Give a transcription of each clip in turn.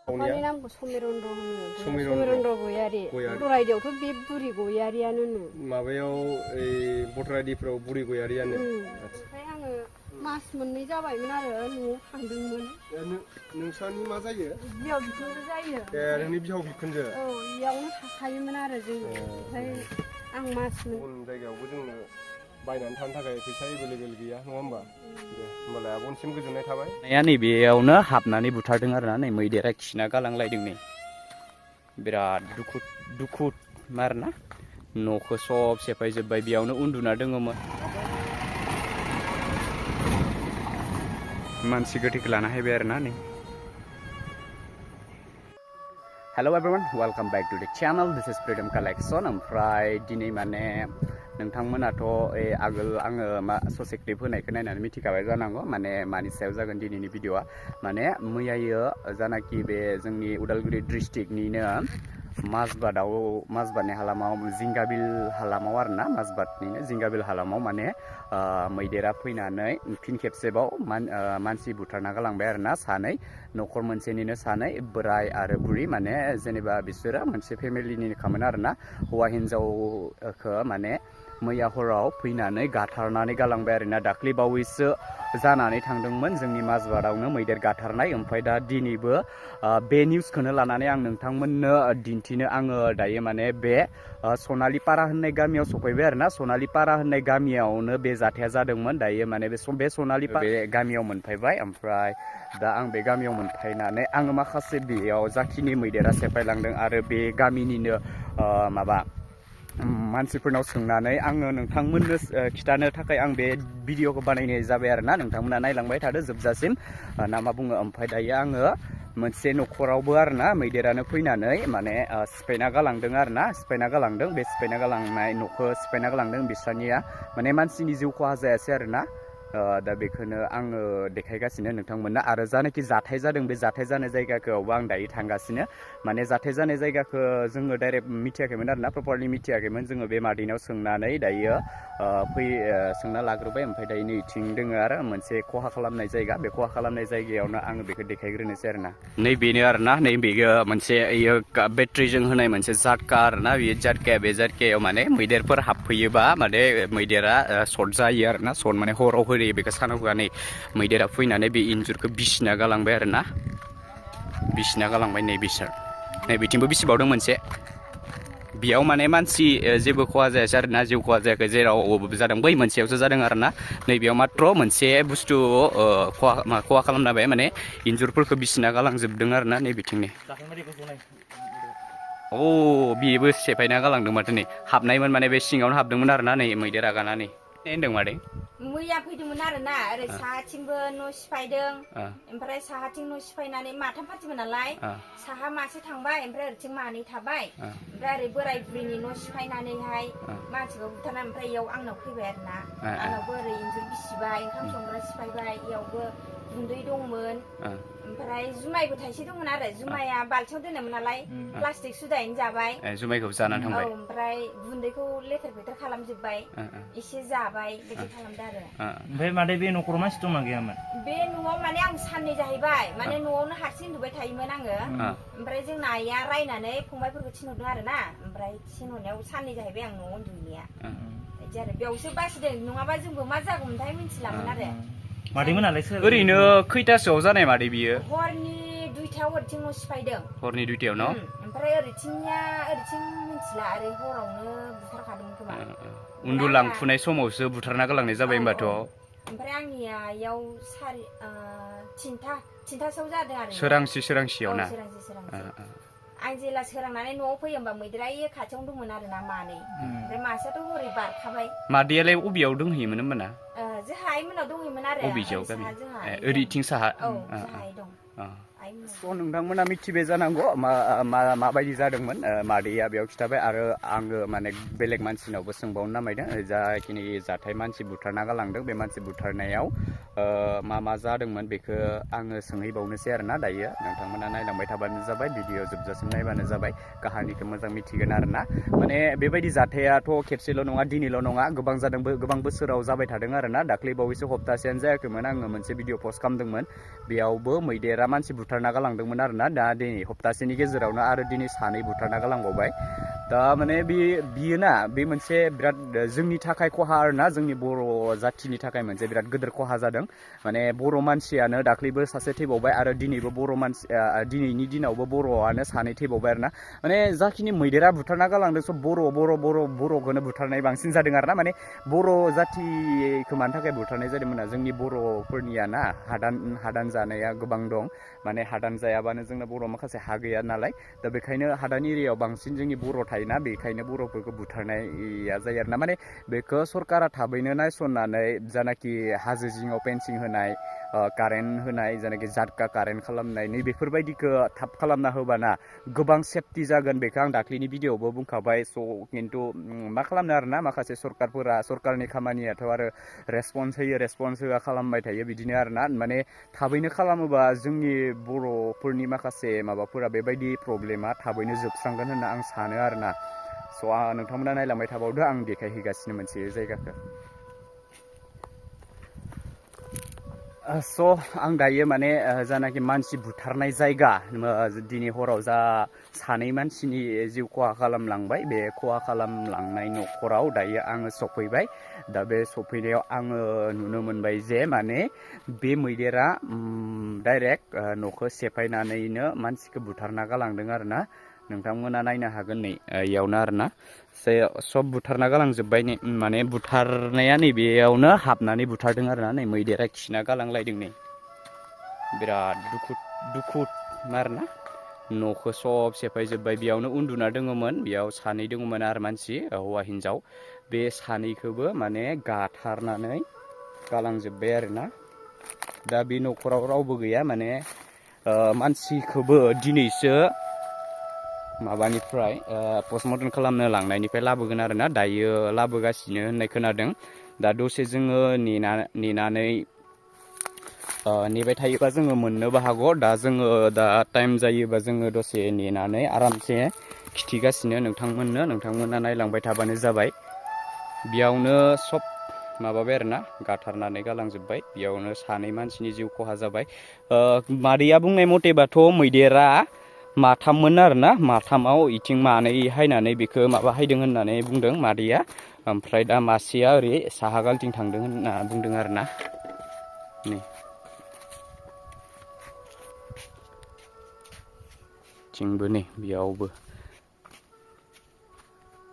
बिफानि नामखौ समिरन्द्र होनो। समिरन्द्र गयारि। भटार आइडियावथ' बे बुरि गयारियानो माबायाव भटार आइडिफ्राव बुरि गयारियानो। ओमफ्राय आङो मास मोननै जाबायमोन आरो न'आव थांदोंमोन। नोंसानि मा जायो? बिहाव बिखुनजो जायो। नोंनि बिहाव बिखुनजो? औ इयावनो थाखायोमोन आरो जोङो। ओमफ्राय आं मास गुबुन जायगायावबो जोंनो बायनानै थानो थाखाय फैसा एभेलेबेल गैया नङा होमबा? दे होमबालाय आब'निसिम गोजोननाय थाबाय। नैबेयावनो हाबनानै बुथारदों आरोना नै मैदेरा खिना गालांलायदों नै बिराद दुखु आरोना न'खौ सब सेफायजोब्बाय बेयावनो उन्दुना दङमोन। मानसि गोथैखौ लाना हायबाय आरोना नै। Hello everyone welcome back to the channel this is freedom collection. ओमफ्राय दिनै माने नोंथांमोनाथ' आगोल आङो मा ससे क्लिप होनायखौ नायनानै मिथिखाबाय जानांगौ माने मानि सायाव जागोन दिनैनि भिडिअआ। माने मैयायो जानाखि बे जोंनि उदालगुरि डिस्ट्रिक्टनिनो माजबादनि हालामाव जिंगाबिल हालामाव आरोना माजबादनिनो जिंगाबिल हालामाव माने मैदेरा फैनानै फिन खेबसेबाव मानसि बुथारना गालांबाय आरोना सानै न'खर मोनसेनिनो सानै बोराय आरो बुरि माने जेनेबा बिसोरो मोनसे फेमिलिनिनोखामोन आरोना हौवा हिनजावखौ माने मैया हराव फैनानै गाथारनानै गालांबाय आरोना दाख्लै बावैसो जानानै थांदोंमोन जोंनि माजबादावनो मैदेर गाथारनाय। ओमफ्राय दा दिनैबो बे निउसखौनो लानानै आं नोंथांमोननो दिन्थिनो आङो दायो माने बे सनालिपारा होननाय गामियाव सफैबाय आरोना। सनालिपारा होननाय गामियावनो बे जाथाया जादोंमोन। दायो माने बे सनालिपारा बे गामियाव मोनफैबाय। ओमफ्राय दा आं बे गामियाव मोनफैनानै आङो माखासे बेयाव जाखिनि मैदेरा सेफायलांदों आरो बे गामिनिनो मानसिफोरनाव सोंनानै आङो नोंथांमोननो खिथानो थाखाय आं बे भिडिअखौ बानायनाय जाबाय आरोना। नोंथांमोना नायलांबाय थादो जोबजासिम ना मा बुङो। ओमफ्राय दायो आङो मोनसे न'खरावबो आरोना मैदेरानो फैनानै माने सिफायना गालांदों आरोना सिफायना गालांदों। बे सिफायना गालांनाय न'खौ सिफायना गालांदों बिस्रानिया माने मानसिनि जिउ खहा जायासै आरोना। दा बेखौनो आङो देखायगासिनो नोंथांमोननो। आरो जानाखि जाथाय जादों बे जाथाय जानाय जायगाखौबो आं दायो थांगासिनो। माने जाथाय जानाय जायगाखौ जोङो डाइरेक्ट मिथियाखैमोन आरोना प्रपारलि मिथियाखैमोन। जोङो बे मादैनाव सोंनानै दायो सोंना लाग्रोबाय। ओमफ्राय दायो नैथिं दोङो आरो मोनसे खहा खालामनाय जायगा बे खहा खालामनाय जायगायावनो आङो बेखौ देखायग्रोनोसै आरोना। नैबेनो आरोना नैबेयो मोनसे बेटारिजों होनाय मोनसे जाटका आरोना बेयो जाटकाया बे जाटकायाव माने मैदेरफोर हाबफैयोबा माने मैदेरा सर्ट जायो आरोना। सर्ट माने हराव होयो बेखौ सानाव होआ। नै मैदेरा फैनानै बे इन्जुरखौ बिसिना गालांबाय आरोना बिसिना गालांबाय नै बिसोर नै बिथिंबो बिसिबावदों मोनसे बेयाव माने मानसि जेबो खहा जायासै आरोना जिउ खहा जायाखै जेराव जादों बै मोनसेयावसो जादों आरोना। नैबेयाव माथ्र मोनसे बुस्थु खहा खालामना होबाय माने इन्जुरफोरखौ बिसिना गालांजोबदों आरोना नै बिथिंनि। बेबो सेफायना गालांदों माथो नै हाबनायमोन माने बे सिङावनो हाबदोंमोन आरोना नै मैदेर आगानानै होनदों मादै। मैया फैदोंमोन आरोना ओरै साहाथिंबो न' सिफायदों। ओमफ्राय साहाथिं न' सिफायनानै माथाम पार्टिमोन नालाय साहा मासे थांबाय ओमफ्राय ओरैथिं मानै थाबाय। ओमफ्राय ओरै बोराय बुरिनि न' सिफायनानैहाय मानसिखौ बुथारनानै ओमफ्राय इयाव आंनाव फैबाय आरोना। आंनावबो ओरै इन्जुर बिसिबाय ओंखाम संग्रा सिफायबाय इयावबो गुन्दै दंमोन। ओमफ्राय जुमायबो थाइसे दंमोन आरो जुमाया बाल्थियाव दोनोमोन नालाय प्लास्टिक सुदायैनो जाबाय जुमायखौ जानानै थांबाय। ओमफ्राय गुन्दैखौ लेथेर फेथेर खालामजोब्बाय एसे जाबाय बिदि खालामदों आरो। ओमफ्राय मादै बे न'खराव मानसि दंना गैयामोन? बे न'आव माने आं साननै जाहैबाय माने न'आवनो हारसिं उन्दुबाय थायोमोन आङो। ओमफ्राय जोंना आइया रायनानै फंबायफोरखौ थिनहरदों आरोना। ओमफ्राय थिनहरनायाव साननै जाहैबाय आं न'आव उन्दुहैनाया बिदि आरो। बेयावसो बासिदों नङाबा जोंबो मा जागौमोनथाय मिथिलामोन आरो। मादैमोनालाय ओरैनो खैथासोआव जानाय मादै बियो? हरनि 2टायाव ओरैथिं न' सिफायदों। हरनि 2टायाव न'? ओमफ्राय ओरैथिंनिया ओरैथिं मिथिला ओरै हरावनो बुथारखादोंमोन खोमा। उन्दुलांफुनाय समावसो बुथारना गालांनाय जाबाय होनबाथ'। ओमफ्राय आंनिया इयाव थिनथासोआव जादों आरो सोरांसियाव ना? सोरांसि आं जेला सोरांनानै न'आव फैयो होमबा मैदेरा खाथियावनो दंमोन आरोना मानै। ओमफ्राय मासेयाथ' हरै बारखाबाय। मादैयालाय अबेयाव दंहैयोमोन होमबाना? जोंहा आइमोनाव दंहैयोमोन आरो। अबेयाव गामि? जोंहा ओरैथिं साहा? जोंहा आइ दं। नोंथांमोना मिथिबाय जानांगौ माबायदि जादोंमोन। मादैया बेयाव खिथाबाय आरो आङो माने बेलेग मानसिनावबो सोंबावनो नामायदों जाखिनि जाथाय मानसि बुथारना गालांदों बे मानसि बुथारनायाव मा जादोंमोन बेखौ आङो सोंहैबावनोसै आरोना। दायो नोंथांमोना नायलांबाय थाबानो जाबाय भिडिअ जोबजासिम नायबानो जाबाय काहानिखौ मोजां मिथिगोन आरोना। माने बेबायदि जाथायाथ' खेबसेल' नङा दिनैल' नङा गोबां जादों गोबां बोसोराव जाबाय थादों आरोना। दाख्लै बावैसो हप्तासेयानो जायाखैमोन आङो मोनसे भिडिअ पस्ट खालामदोंमोन बेयावबो मैदेरा मानसि बुथार बुथारना गालांदोंमोन आरोना दा दिनै हप्तासेनि गेजेरावनो आरो दिनै सानै बुथारना गालांबावबाय दा माने बियो ना बे मोनसे बिराद जोंनि थाखाय खहा आरोना जोंनि बर' जाथिनि थाखाय मोनसे बिराद गिदिर खहा जादों माने बर' मानसियानो दाख्लैबो सासे थैबावबाय आरो दिनैबो दिनैनि दिनावबो बर'आनो सानै थैबावबाय आरोना माने जाखिनि मैदेरा बुथारना गालांदों सब बर'खौनो बुथारनाय बांसिन जादों आरोना माने बर' जाथिखौ मानि थाखाय बुथारनाय जादोंमोन जोंनि बर'फोरनिया ना हादान जानाया गोबां दं माने हादान जायाबानो जोंना बर' माखासे हा गैया नालाय दा बेखायनो हादान एरियायाव बांसिन जोंनि बर' थायोना बेखायनो बर'फोरखौ बुथारनाया जायो आरोना माने बेखौ सरकारा थाबैनो नायसननानै जानाखि हाजो जिङाव फेन्सिं होनाय कारेन्ट होनाय जानाखि जाटका कारेन्ट खालामनाय नै बेफोरबायदिखौ थाब खालामना होबाना गोबां सेफटि जागोन बेखौ आं दाख्लैनि भिडिअआवबो बुंखाबाय स' खिन्थु मा खालामनो आरोना माखासे सरकारनि खामानियाथ' आरो रेसपन्स होआ खालामबाय थायो बिदिनो आरोना माने थाबैनो खालामोबा जोंनि बर'फोरनि माखासे माबाफोरा बेबायदि प्रब्लेमा थाबैनो जोबस्रांगोन होनना आं सानो आरोना स' नोंथांमोना नायलांबाय थाबावदो आं देखायहैगासिनो मोनसे जायगाखौ स' आं दायो माने जानाखि मानसि बुथारनाय जायगा दिनै हराव जा सानै मानसिनि जिउ खहा खालामलांबाय बे खहा खालामलांनाय न'खराव दायो आङो सफैबाय दा बे सफैनायाव आङो नुनो मोनबाय जे माने बे मैदेरा डाइरेक्ट न'खौ सेफायनानैनो मानसिखौ बुथारना गालांदों आरोना नोंथांमोना नायनो हागोन नै इयावनो आरोना सब बुथारना गालांजोब्बाय माने बुथारनाया नैबेयावनो हाबनानै बुथारदों आरोना नै मैदेरा खिना गालांलायदों नै बिराद दुखु आरोना न'खौ सब सेफायजोब्बाय बेयावनो उन्दुना दङमोन बेयाव सानै दङमोन आरो मानसि हौवा हिन्जाव बे सानैखौबो माने गाथारनानै गालांजोब्बाय आरोना दा बे न'खराव रावबो गैया माने मानसिखौबो दिनैसो माबानिफ्राय पस्टमर्टेम खालामनो लांनायनिफ्राय लाबोगोन आरोना दायो लाबोगासिनो होननाय खोनादों दा दसे जोङो नेनानै नेबाय थायोबा जोङो मोननोबो हागौ दा जोङो दा टाइम जायोबा जोङो दसे नेनानै आरामसे खिथिगासिनो नोंथांमोना नायलांबाय थाबानो जाबाय बेयावनो सब माबाबाय आरोना गाथारनानै गालांजोब्बाय बेयावनो सानै मानसिनि जिउ खहा जाबाय मादैया बुंनाय मथेबाथ' मैदेरा माथाममोन आरोना माथामाव इथिं मानै हायनानै बेखौ माबा हायदों होननानै बुंदों मादैया ओमफ्राय दा मासेया ओरै साहा गालथिं थांदों होनना बुंदों आरोना नै थिंबो नै बेयावबो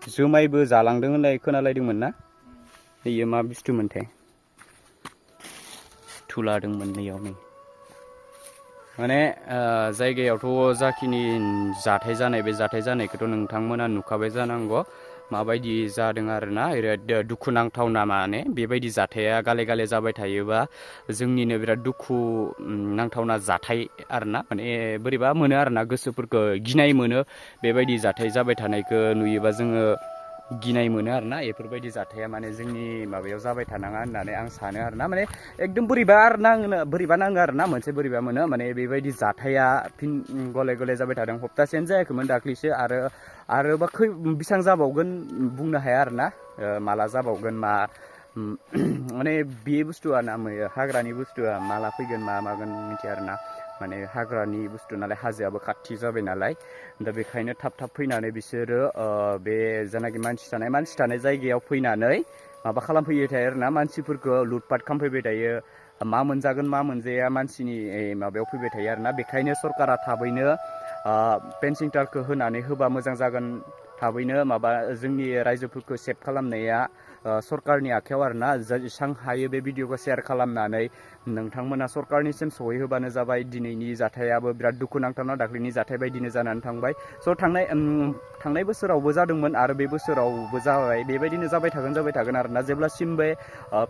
जुमायबो जालांदों होननाय खोनालायदोंमोन ना बेयो मा बुस्थुमोनथाय थुलादोंमोन नैयाव नै माने जायगायावथ' जाखिनि जाथाय जानाय बे जाथाय जानायखौथ' नोंथांमोना नुखाबाय जानांगौ माबायदि जादों आरोना दुखु नांथावना माने बेबायदि जाथाया गाले गाले जाबाय थायोबा जोंनिनो बिराद दुखु नांथावना जाथाय आरोना माने बोरैबा मोनो आरोना गोसोफोरखौ गिनाय मोनो बेबायदि जाथाय जाबाय थानायखौ नुयोबा जोङो गिनाय मोनो आरोना बेफोरबायदि जाथाया माने जोंनि माबायाव जाबाय थानाङा होननानै आं सानो आरोना माने एकदम बोरैबा नाङो आरोना मोनसे बोरैबा मोनो माने बेबायदि जाथाया फिन गले गले जाबाय थादों हप्तासेयानो जायाखैमोन दाख्लैसो आरोबा बेसेबां जाबावगोन बुंनो हाया आरोना माला जाबावगोन माने बे बुस्थुआ ना हाग्रानि बुस्थुआ माला फैगोन मा मागोन मिथिया आरोना माने हाग्रानि बुस्थु नालाय हाजोआबो खाथि जाबाय नालाय दा बेखायनो थाब फैनानै बिसोरो बे जानाखि मानसि थानाय जायगायाव फैनानै माबा खालामफैबाय थायो आरोना मानसिफोरखौ लुटपाट खालामफैबाय थायो मा मोनजागोन मा मोनजाया मानसिनि माबायाव फैबाय थायो आरोना बेखायनो सरकारा थाबैनो फेन्सिं तारखौ होनानै होबा मोजां जागोन थाबैनो माबा जोंनि रायजोफोरखौ सेभ खालामनाया सरकारनि आखायाव आरोना जेसेबां हायो बे भिडिअखौ शेयार खालामनानै नोंथांमोना सरकारनिसिम सहैहोबानो जाबाय दिनैनि जाथायाबो बिराद दुखु नांथावना दाख्लैनि जाथाय बायदिनो जानानै थांबाय स' थांनाय बोसोरावबो जादोंमोन आरो बे बोसोरावबो जाबाय बेबायदिनो जाबाय थागोन आरोना जेब्लासिम बे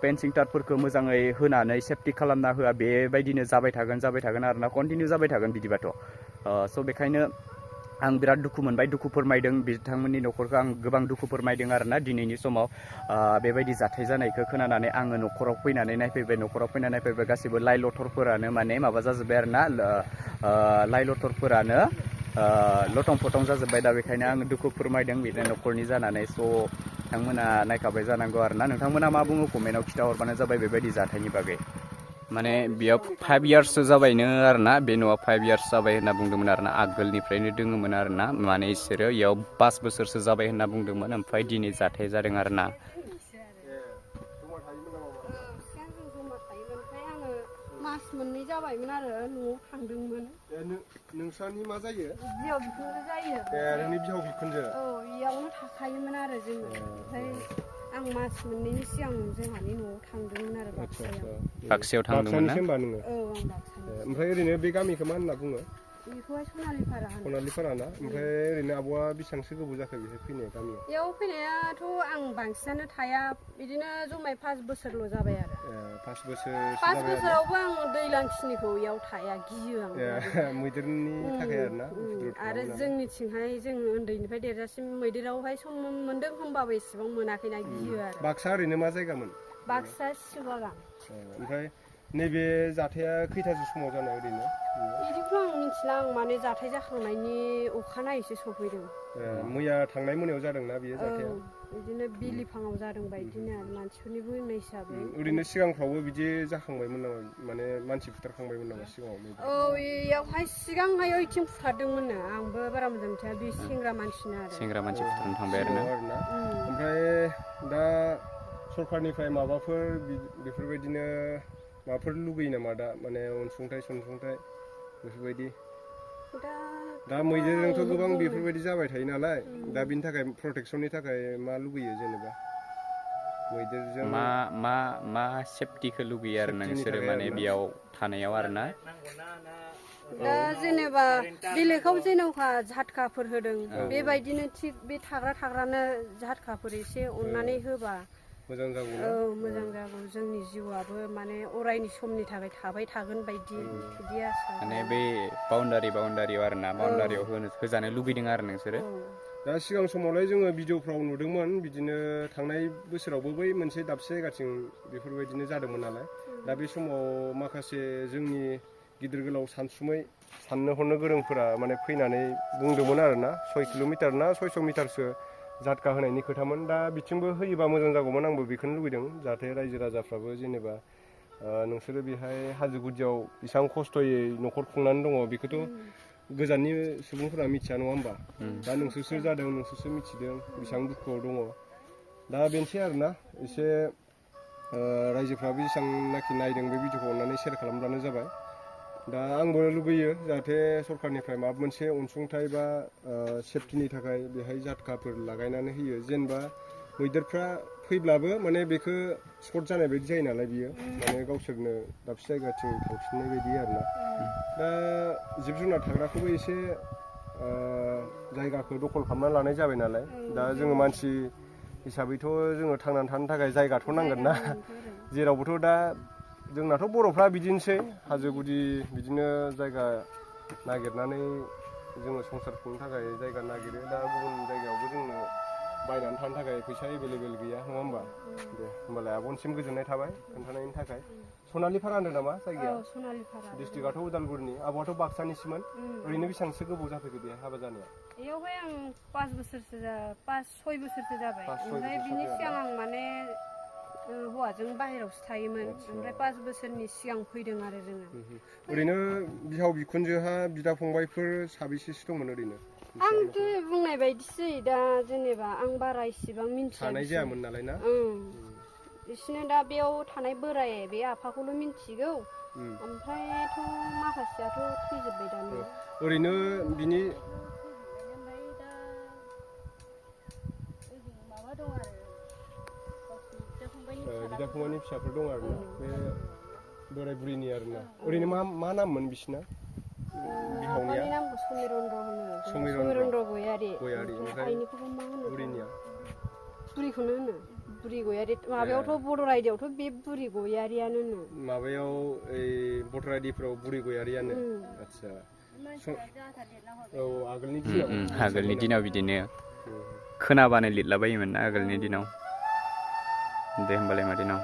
फेन्सिं तारफोरखौ मोजाङै होनानै सेफटि खालामना होआ बेबायदिनो जाबाय थागोन आरोना कन्टिनिउ जाबाय थागोन बिदिबाथ' स' बेखायनो आं बिराद दुखु मोनबाय दुखु फोरमायदों बिथांमोननि न'खरखौ आं गोबां दुखु फोरमायदों आरोना दिनैनि समाव बेबायदि जाथाय जानायखौ खोनानानै आङो न'खराव फैनानै नायफैबाय गासिबो लाइ लथरफोरानो माने माबा जाजोब्बाय आरोना लाइ लथरफोरानो लथं फथं जाजोब्बाय दा बेखायनो आं दुखु फोरमायदों बिदिनो न'खरनि जानानै स' नोंथांमोना नायखाबाय जानांगौ आरोना नोंथांमोना मा बुङो कमेन्टआव खिथाहरबानो जाबाय बेबायदि जाथायनि बागै माने बेयाव 5 इयार्ससो जाबायनो आरोना बे न'आ 5 इयार्स जाबाय होनना बुंदोंमोन आरोना आगोलनिफ्रायनो दोङोमोन आरोना माने इसोरो इयाव 5 बोसोरसो जाबाय होनना बुंदोंमोन ओमफ्राय दिनै जाथाय जादों आरोना मास मोननै जाबायमोन आरो न'आव थांदोंमोन नोंसानि मा जायो बिहाव बिखुनजो जायो नोंनि बिहाव बिखुनजो औ इयावनो थाखायोमोन आरो जोङो ओमफ्राय आं मास मोननैनि सिगां जोंहानि न'आव थांदोंमोन आरो बाक्सायाव थांदोंमोन ना औ आं बाक्सानि ओमफ्राय ओरैनो बे गामिखौ मा होनना बुङो बेखौहाय सनालिपारा ना ओमफ्राय ओरैनो आब'आ बेसेबांसो गोबाव जाखो बेहाय फैनाय गामियाव बेयाव फैनायाथ' आं बांसिनानो थाया बिदिनो जमाय 5 बोसोरल' जाबाय आरो 5 बोसोर 5 बोसोरावबो आं दैज्लांखिनिखौ इयाव थाया गियो आं मैदेरनि थाखाय आरोना आरो जोंनिथिंहाय जों उन्दैनिफ्राय देरजासिम मैदेरावहाय सम मोन्दों होमबाबो एसेबां मोनाखैना गियो आरो बाक्सा ओरैनो मा जायगामोन बाक्सा सिसुबागान ओमफ्राय नैबे जाथाया खैथासो समाव जानाय ओरैनो बिदिखौ आं मिथिला आं माने जाथाय जाखांनायनि अखानायैसो सफैदों मैया थांनाय मोनायाव जादोंना बेयो जाथाया बिदिनो बिलिफाङाव जादों बायदिनो आरो मानसिफोरनि बुंनाय हिसाबै ओरैनो सिगांफ्रावबो बिदि जाखांबायमोन नामा माने मानसि बुथारखांबायमोन नामा सिगाङाव औ बेयावहाय सिगांहाय ओइथिं फुथारदोंमोननो आंबो बारा मोजां मिथिया बे सेंग्रा मानसिनो आरो सेंग्रा मानसि बुथारनो थांबाय आरोना ओमफ्राय दा सरखारनिफ्राय माबाफोर बेफोरबायदिनो माबाफोर लुगैयो नामा दा माने अनसुंथाइ बेफोरबायदि दा मैदेरजोंथ' गोबां बेफोरबायदि जाबाय थायो नालाय दा बिनि थाखाय प्रटेक्सननि थाखाय मा लुगैयो जेनेबा मैदेरजों मा सेफटिखौ लुगैयो आरो नोंसोरो माने बेयाव थानायाव आरोना दा जेनेबा बेलेगाव जेनेबा झटकाफोर होदों बेबायदिनो थिग बे थाग्रानो झटकाफोर एसे अननानै होबा मोजां जागौ औ मोजां जागौ जोंनि जिउआबो माने अरायनि समनि थाखाय थाबाय थागोन बायदि बिदि आसा माने बे बाउन्डारियाव आरोना बाउन्डारियाव होजानो लुगैदों आरो नोंसोरो दा सिगां समावलाय जोङो भिडिअफ्राव नुदोंमोन बिदिनो थांनाय बोसोरावबो बै मोनसे दाबसे जायगाथिं बेफोरबायदिनो जादोंमोन नालाय दा बे समाव माखासे जोंनि गिदिर गोलाव सानसुमै साननो हनो गोरोंफोरा माने फैनानै बुंदोंमोन आरोना 6 किल'मिटार ना 600 मिटारसो झटका होनायनि खोथामोन दा बिथिंबो होयोबा मोजां जागौमोन आंबो बेखौनो लुबैदों जाहाथे रायजो राजाफ्राबो जेनेबा नोंसोरो बेहाय हाजो गुदियाव बेसेबां खस्थ'यै न'खर खुंनानै दङ बेखौथ' गोजाननि सुबुंफोरा मिथिया नङा होमबा दा नोंसोरसो जादों नोंसोरसो मिथिदों बेसेबां दुखुआव दङ दा बेनोसै आरोना एसे रायजोफ्राबो जेसेबांनाखि नायदों बे भिडिअखौ अननानै शेयार खालामब्लानो जाबाय दा आंबो लुगैयो जाहाथे सरखारनिफ्राय माबा मोनसे अनसुंथाइ बा सेफटिनि थाखाय बेहाय झटकाफोर लागायनानै होयो जेनेबा मैदेरफ्रा फैब्लाबो माने बेखौ सर्ट जानाय बायदि जायो नालाय बियो माने गावसोरनो दाबसे जायगाथिं थांफिननाय बायदि आरोना दा जिब जुनार थाग्राखौबो एसे जायगाखौ दखल खालामना लानाय जाबाय नालाय दा जोङो मानसि हिसाबैथ' जोङो थांनानै थानो थाखाय जायगाथ' नांगोन ना जेरावबोथ' दा जोंनाथ' बर'फ्रा बिदिनोसै हाजो गुदि बिदिनो जायगा नागिरनानै जोङो संसार खुंनो थाखाय जायगा नागिरो दा गुबुन जायगायावबो जोंनो बायनानै थानो थाखाय फैसा एभेलेबेल गैया नङा होमबा दे होमबालाय आब'निसिम गोजोननाय थाबाय खोन्थानायनि थाखाय सनालिपारा होनदों नामा जायगाया डिस्ट्रिक्टआथ' उदालगुरिनि आब'आथ' बाक्सानिसोमोन ओरैनो बेसेबांसो गोबाव जाफैखो बेहाय हाबा जानाया बेयावहाय आं 5 बोसोरसो 6 बोसोरसो जाबाय ओमफ्राय बिनि सिगां आं माने हौवाजों बाहेरायावसो थायोमोन ओमफ्राय 5 बोसोरनि सिगां फैदों आरो जोङो ओरैनो बिहाव बिखुनजोहा बिदा फंबायफोर साबेसेसो दंमोन ओरैनो आंथ' बुंनाय बायदिसै दा जेनेबा आं बारा इसेबां मिन्थिया थानाय जायामोन नालाय ना बिसोरनो दा बेयाव थानाय बोराय बे आफाखौल' मिन्थिगौ ओमफ्रायथ' माखासेयाथ' थैजोब्बाय दानो ओरैनो बिनि माबा दं आरो बिदा फंबायनि फिसाफोर दं आरोना बे बोराय बुरिनि आरोना ओरैनो मा नाममोन बिसिना बिहावनिया नामखौ समिरन्द्र गयारि आइनिखौबो मा होनो बुरिखौनो होनो बुरि गयारि माबायावथ' बड' रायदियावथ' बे बुरि गयारियानो माबायाव ओइ बड' रायदिफ्राव बुरि गयारियानो आदसा औ आगोलनि दिनाव बिदिनो खोनाबानो लिरलाबायोमोन ना आगोलनि दिनाव दे होमबालाय मादैनाव